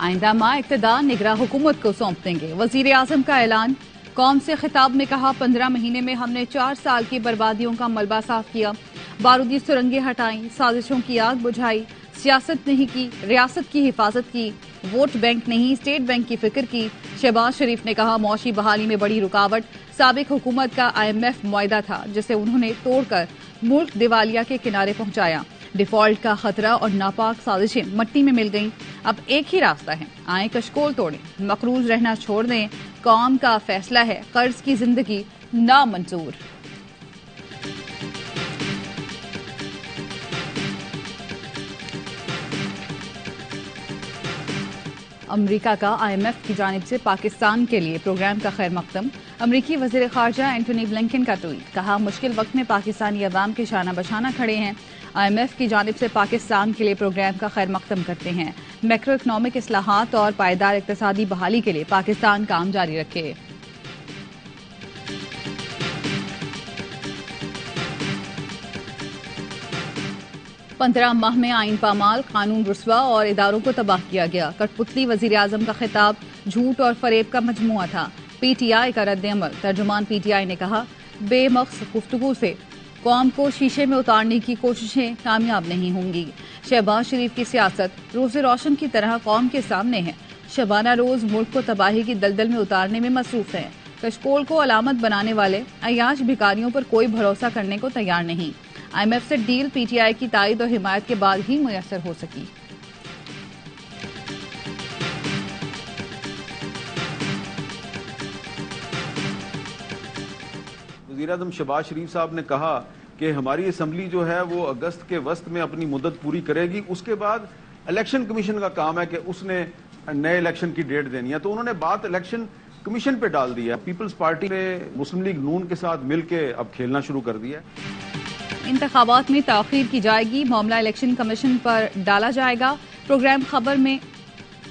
आइंदा माह इक़्तिदार निगरां हुकूमत को सौंप देंगे। वजीर आजम का ऐलान। कौम से खिताब में कहा, 15 महीने में हमने 4 साल की बर्बादियों का मलबा साफ किया, बारूदी सुरंगें हटाई, साजिशों की आग बुझाई, सियासत नहीं की, रियासत की हिफाजत की, वोट बैंक नहीं स्टेट बैंक की फिक्र की। शहबाज शरीफ ने कहा, मौशी बहाली में बड़ी रुकावट साबिक हुकूमत का IMF मुआहदा था, जिसे उन्होंने तोड़कर मुल्क दिवालिया के किनारे पहुंचाया। डिफॉल्ट का खतरा और नापाक साजिशें मट्टी में मिल गईं। अब एक ही रास्ता है, आए कशकोल तोड़ें, मकरूज रहना छोड़ दें। कौम का फैसला है, कर्ज की जिंदगी नामंजूर। अमरीका का IMF की जानिब से पाकिस्तान के लिए प्रोग्राम का खैर मकदम। अमरीकी वजीर खारजा एंटोनी ब्लिंकन का ट्वीट। कहा, मुश्किल वक्त में पाकिस्तानी अवाम के शाना बशाना खड़े हैं। IMF की जानिब से पाकिस्तान के लिए प्रोग्राम का खैर मकदम करते हैं। मैक्रो इकनॉमिक इस्लाहात और पायदार इक्तिसादी बहाली के लिए पाकिस्तान काम जारी रखे। पंद्रह माह में आइन पामाल, कानून रुस्वा और इदारों को तबाह किया गया। कठपुतली वजीर आजम का खिताब झूठ और फरेब का मजमुआ था। PTI का रद्द अमल। तर्जुमान PTI ने कहा, बेमकसद गुफ्तगू से कौम को शीशे में उतारने की कोशिशें कामयाब नहीं होंगी। शहबाज शरीफ की सियासत रोज़े रोशन की तरह कौम के सामने है। शबाना रोज मुल्क को तबाही की दलदल में उतारने में मसरूफ है। कशकोल को अलामत बनाने वाले अयाश भिखारियों पर कोई भरोसा करने को तैयार नहीं। IMF से डील PTI की तायद और हिमायत के बाद ही मुयस्सर हो सकी। वज़ीर आज़म शहबाज शरीफ साहब ने कहा कि हमारी असम्बली जो है वो अगस्त के वस्त में अपनी मुद्दत पूरी करेगी, उसके बाद इलेक्शन कमीशन का काम है कि उसने नए इलेक्शन की डेट देनी है। तो उन्होंने बात इलेक्शन कमीशन पे डाल दिया। पीपल्स पार्टी ने मुस्लिम लीग नून के साथ मिलकर अब खेलना शुरू कर दिया। इंतखाबात में ताख़ीर की जाएगी, मामला इलेक्शन कमीशन पर डाला जाएगा। प्रोग्राम खबर में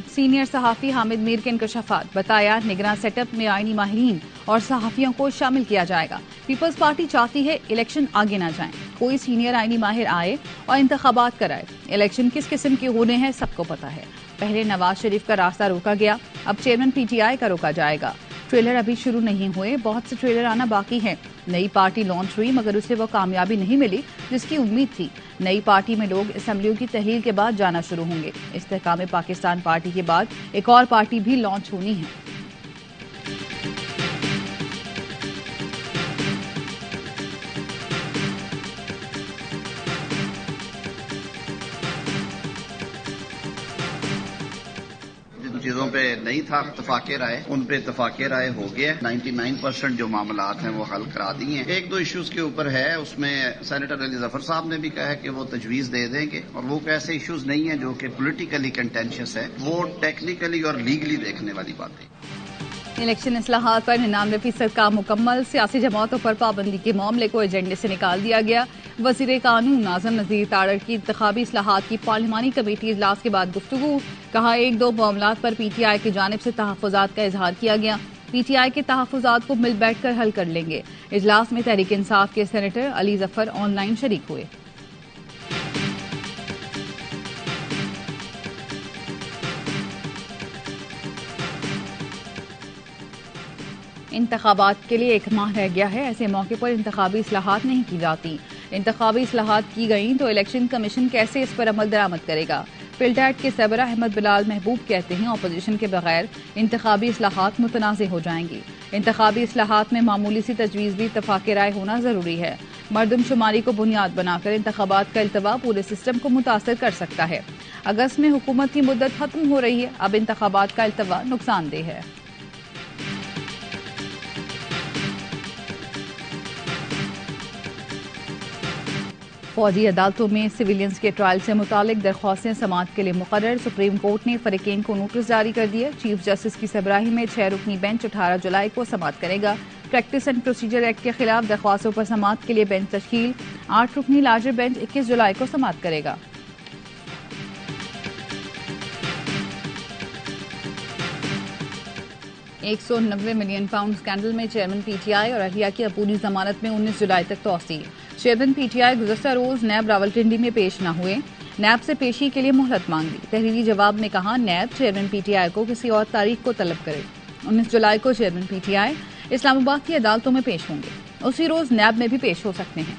सीनियर सहाफ़ी हामिद मीर के इंकशाफात। बताया, निगरान सेटअप में आईनी माहिरीन और सहाफ़ियों को शामिल किया जाएगा। पीपल्स पार्टी चाहती है इलेक्शन आगे न जाएं, कोई सीनियर आईनी माहिर आए और इंतखाबात कराए। इलेक्शन किस किस्म के होने हैं सबको पता है। पहले नवाज शरीफ का रास्ता रोका गया, अब चेयरमैन PTI का रोका जाएगा। ट्रेलर अभी शुरू नहीं हुए, बहुत से ट्रेलर आना बाकी हैं। नई पार्टी लॉन्च हुई मगर उसे वो कामयाबी नहीं मिली जिसकी उम्मीद थी। नई पार्टी में लोग असम्बलियों की तहलील के बाद जाना शुरू होंगे। इस्तेहकाम पाकिस्तान पार्टी के बाद एक और पार्टी भी लॉन्च होनी है। चीजों पे नहीं था इत्तफाक़े राय, उन पे इत्तफाक़े राय हो गया। 99% जो मामलात हैं वो हल करा दिए हैं। एक दो इश्यूज के ऊपर है, उसमें सेनेटर अली जफर साहब ने भी कहा है कि वो तजवीज दे देंगे, और वो ऐसे इश्यूज नहीं है जो कि पोलिटिकली कंटेंशियस है, वो टेक्निकली और लीगली देखने वाली बात है। इलेक्शन इस्लाहात पर 99% काम मुकम्मल। सियासी जमातों पर पाबंदी के मामले को एजेंडे से निकाल दिया गया। वजीर कानून नाज़िम नज़ीर तारड़ की इंतखाबी इस्लाहात की पार्लिमानी कमेटी इजलास के बाद गुफ्तगू। कहा, एक दो मामलात पर PTI की जानिब से तहफ़्फ़ुज़ात का इजहार किया गया। PTI के तहफ़्फ़ुज़ात को मिल बैठ कर हल कर लेंगे। इजलास में तहरीक इंसाफ के सेनेटर अली जफर ऑनलाइन शरीक हुए। इंतखाबात के लिए एक माह रह गया है, ऐसे मौके पर इंतखाबी इस्लाहात नहीं की जाती। इंतखाबी इस्लाहात की गई तो इलेक्शन कमीशन कैसे इस पर अमल दरामद करेगा। पिल्टैट के सरबरा अहमद बिलाल महबूब कहते हैं, अपोजिशन के बगैर इंतखाबी इस्लाहात मुतनाज़ हो जाएंगी। इंतखाबी इस्लाहात में मामूली सी तजवीज़ भी इत्तफाक़ राय होना जरूरी है। मरदमशुमारी को बुनियाद बनाकर इंतखाबात का इल्तवा पूरे सिस्टम को मुतासर कर सकता है। अगस्त में हुकूमत की मुद्दत खत्म हो रही है, अब इंतखाबात का इल्तवा नुकसानदेह है। फौजी अदालतों में सिविलियंस के ट्रायल से मुतालिक दरख्वास्तें समाअत के लिए मुकर्रर। सुप्रीम कोर्ट ने फरीकेन को नोटिस जारी कर दिया। चीफ जस्टिस की सरबराही में 6 रुकनी बेंच 18 जुलाई को समाअत करेगा। प्रैक्टिस एंड प्रोसीजर एक्ट के खिलाफ दरख्वास्तों पर समाअत के लिए बेंच तश्कील। 8 रुकनी लार्जर बेंच 21 जुलाई को समाअत करेगा। £190 मिलियन स्कैंडल में चेयरमैन PTI और अहिया की अपूरी जमानत में 19 जुलाई तक तौसील। चेयरमैन PTI गुज़श्ता रोज नैब रावलपिंडी में पेश न हुए। नैब से पेशी के लिए मोहलत मांग ली। तहरीरी जवाब में कहा, नैब चेयरमैन पीटीआई को किसी और तारीख को तलब करे। 19 जुलाई को चेयरमैन पीटीआई इस्लामाबाद की अदालतों में पेश होंगे। उसी रोज नैब में भी पेश हो सकते हैं।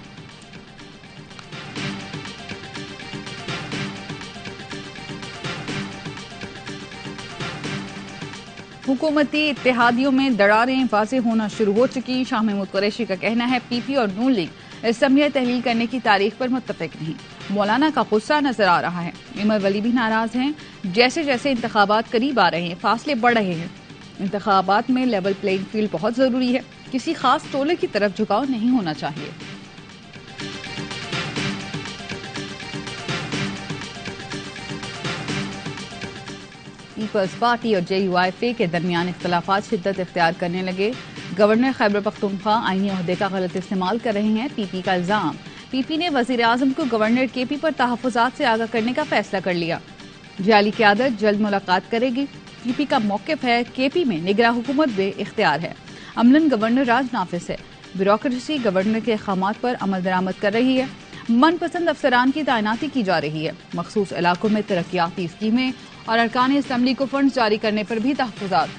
हुकूमती इत्तेहादियों में दरारें वाज़ेह होना शुरू हो चुकी। शाह महमूद कुरैशी का कहना है, पीपी और नून लीग असम्बली तहलील करने की तारीख पर मुत्तफिक नहीं। मौलाना का गुस्सा नजर आ रहा है। इमर वली भी नाराज हैं। जैसे जैसे इंतखाबात करीब आ रहे हैं, फासले बढ़ रहे हैं। इंतखाबात में लेवल प्लेइंग फील्ड बहुत जरूरी है। किसी खास टोले की तरफ झुकाव नहीं होना चाहिए। पीपल्स पार्टी और JUIF के दरमियान इख्तलाफात शिद्दत इख्तियार करने लगे। गवर्नर खैबर पख्तूनख्वा आईनी ओहदे का गलत इस्तेमाल कर रहे हैं। पीपी का इल्जाम। पीपी ने वजीर आजम को गवर्नर केपी पर तहफ़्फ़ुज़ात से आगाह करने का फैसला कर लिया। जाली क़यादत जल्द मुलाकात करेगी। पीपी का मौक़िफ़ है, केपी में निगरां हुकूमत बे इख्तियार है। अमलन गवर्नर राज नाफिज है। ब्यूरोक्रेसी गवर्नर के अहकामात पर अमल दरामद कर रही है। मनपसंद अफसरान की तैनाती की जा रही है। मखसूस इलाकों में तरक्याती स्कीमें और अरकान असम्बली को फंड जारी करने पर भी तहफ़्फ़ुज़ात।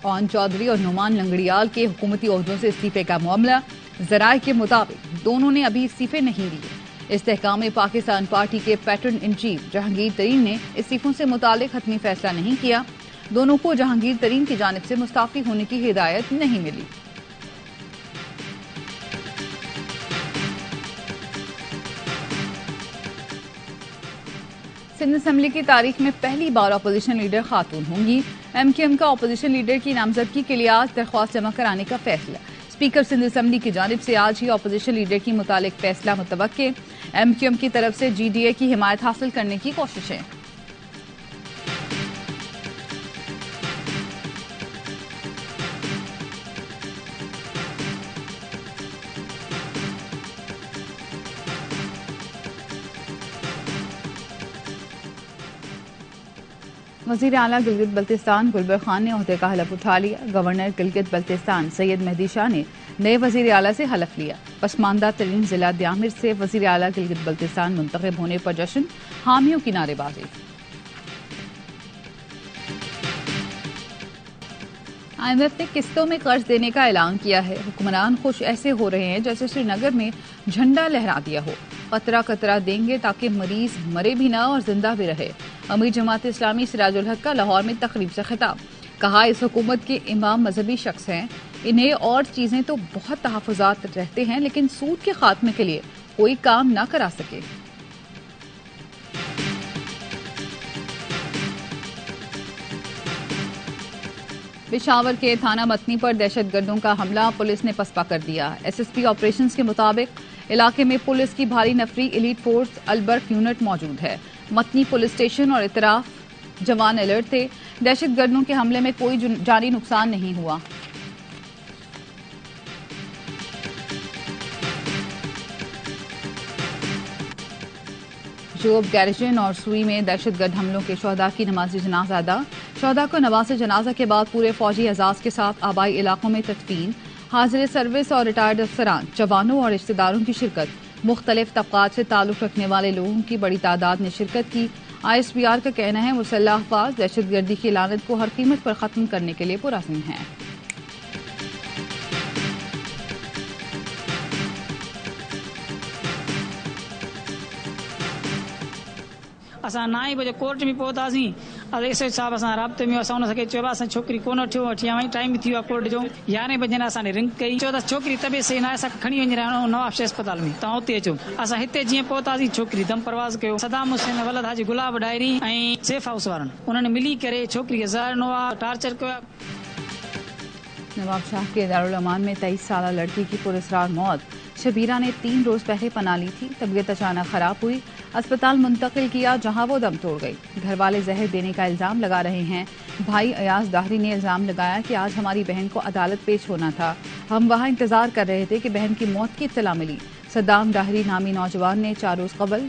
ओन चौधरी और नुमान लंगड़ियाल के हुकूमती ओहदों से इस्तीफे का मामला। जराये के मुताबिक दोनों ने अभी इस्तीफे नहीं दिए। इस्तेहकाम पाकिस्तान पार्टी के पैटर्न इन चीफ जहांगीर तरीन ने इस्तीफों से मुतालिक हतमी फैसला नहीं किया। दोनों को जहांगीर तरीन की जानिब से मुस्ताफी होने की हिदायत नहीं मिली। सिंध असम्बली की तारीख में पहली बार अपोजिशन लीडर खातून होंगी। MQM का अपोजिशन लीडर की नामजदगी के लिए आज दरख्वास्त जमा कराने का फैसला। स्पीकर सिंध असम्बली की जानिब से आज ही अपोजिशन लीडर की मुतालिक फैसला मुतवक्के। MQM की तरफ से GDA की हिमायत हासिल करने की कोशिशें। वज़ीर आला गिलगित बल्तिस्तान गुलबर खान ने ओहदे का हलफ उठा लिया। गवर्नर गिलगित बल्तिस्तान सैयद मेहदी शाह ने नए वज़ीर आला से हलफ लिया। पसमानदा तरीन जिला द्यामिर से वज़ीर आला गिलगित बल्तिस्तान मुंतखब होने पर जश्न, हामियों की नारेबाजी। IMF ने किस्तों में कर्ज देने का ऐलान किया है। हुक्मरान खुश ऐसे हो रहे हैं जैसे श्रीनगर में झंडा लहरा दिया हो। कतरा कतरा देंगे ताकि मरीज मरे भी ना और जिंदा भी रहे। अमीर जमात इस्लामी सिराजुल हक का लाहौर में तकरीब से खिताब। कहा, इस हुकूमत के इमाम मजहबी शख्स हैं। इन्हें और चीजें तो बहुत तहफ़्फ़ुज़ात रहते हैं, लेकिन सूद के खात्मे के लिए कोई काम ना करा सके। पेशावर के थाना मतनी पर दहशतगर्दों का हमला, पुलिस ने पसपा कर दिया। SSP ऑपरेशंस के मुताबिक इलाके में पुलिस की भारी नफरी एलीट फोर्स अलबर्क यूनिट मौजूद है। मतनी पुलिस स्टेशन और इतराफ जवान अलर्ट थे। दहशतगर्दों के हमले में कोई जानी नुकसान नहीं हुआ। जोब, गैरिजन और सुई में दहशतगर्द हमलों के शहदा की नमाजी जनाजा अदा। शहदा को नवाज़ जनाजा के बाद पूरे फौजी एजाज के साथ आबाई इलाकों में तदफीन। हाजिर सर्विस और रिटायर्ड अफसरान, जवानों और रिश्तेदारों की शिरकत। मुख्तलिफ तबकात से ताल्लुक रखने वाले लोगों की बड़ी तादाद ने शिरकत की। ISPR का कहना है, मुसल्लह अफवाज दहशतगर्दी की लानत को हर कीमत पर खत्म करने के लिए पुरअज़्म है। असां 9 बजे कोर्ट में पहुतासीं। एसएच साहब असां राब्ते में असां उन खे चयो असां छोकिरी कोन वठी वठी आई, टाइम बि थी वियो आहे कोर्ट जो। 11 बजे असांने रिंग कई, चयो त छोकिरी तबियत सही न आहे, असांखे खणी वञी रहियो नवाब शाह अस्पताल में, तव्हां उते अचो। असां हिते जीअं पहुतासीं, छोकिरी दम परवाज़ कयो। सदाम हुसैन, वलद हाजी गुलाब डायरी ऐं सेफ हाउस वारनि उन्हनि मिली करे छोकिरी खे ज़हर ॾिनो आहे, टॉर्चर कयो। नवाब शाह के दारुल अमान में 23 साल लड़की की पुरस्कार मौत। शबीरा ने 3 रोज पहले पना ली थी। तबीयत अचानक खराब हुई, अस्पताल मुंतकिल किया, जहां वो दम तोड़ गई। घर वाले जहर देने का इल्जाम लगा रहे हैं। भाई अयाज दाहरी ने इल्जाम लगाया कि आज हमारी बहन को अदालत पेश होना था, हम वहां इंतजार कर रहे थे कि बहन की मौत की इत्तला मिली। सद्दाम दाहरी नामी नौजवान ने 4 रोज कबल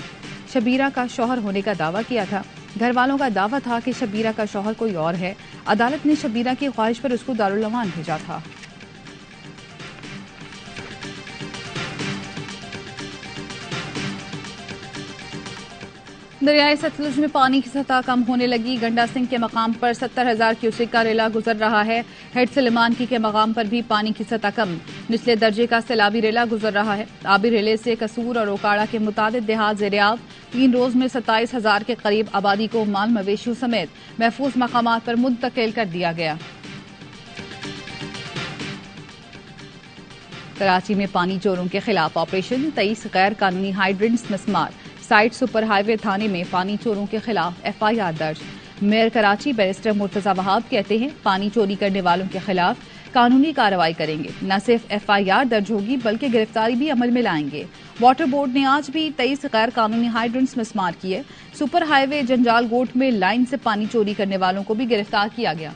शबीरा का शौहर होने का दावा किया था। घर वालों का दावा था कि शबीरा का शौहर कोई और है। अदालत ने शबीरा की ख्वाहिश पर उसको दारुल अमान भेजा था। दरियाए सतलुज में पानी की सतह कम होने लगी। गंडा सिंह के मकाम पर 70,000 क्यूसेक का रेला गुजर रहा है। हेड सलेमानकी के मकाम पर भी पानी की सतह कम। निचले दर्जे का सैलाबी रेला गुजर रहा है। आबी रेले से कसूर और ओकाड़ा के मुतादिद देहात ज़ेर-ए-आब। 3 रोज में 27,000 के करीब आबादी को माल मवेशियों समेत महफूज मकामात पर मुंतकिल कर दिया गया। कराची में पानी चोरों के खिलाफ ऑपरेशन। 23 गैर कानूनी हाइड्रेंट्स मिसमार। साइड सुपर हाईवे थाने में पानी चोरों के खिलाफ FIR दर्ज। मेयर कराची बैरिस्टर मुर्तजा वहाब कहते हैं पानी चोरी करने वालों के खिलाफ कानूनी कार्रवाई करेंगे। न सिर्फ FIR दर्ज होगी बल्कि गिरफ्तारी भी अमल में लाएंगे। वाटर बोर्ड ने आज भी 23 गैर कानूनी हाइड्रेंट्स मिसमार किए। सुपर हाईवे जंजाल गोट में लाइन से पानी चोरी करने वालों को भी गिरफ्तार किया गया।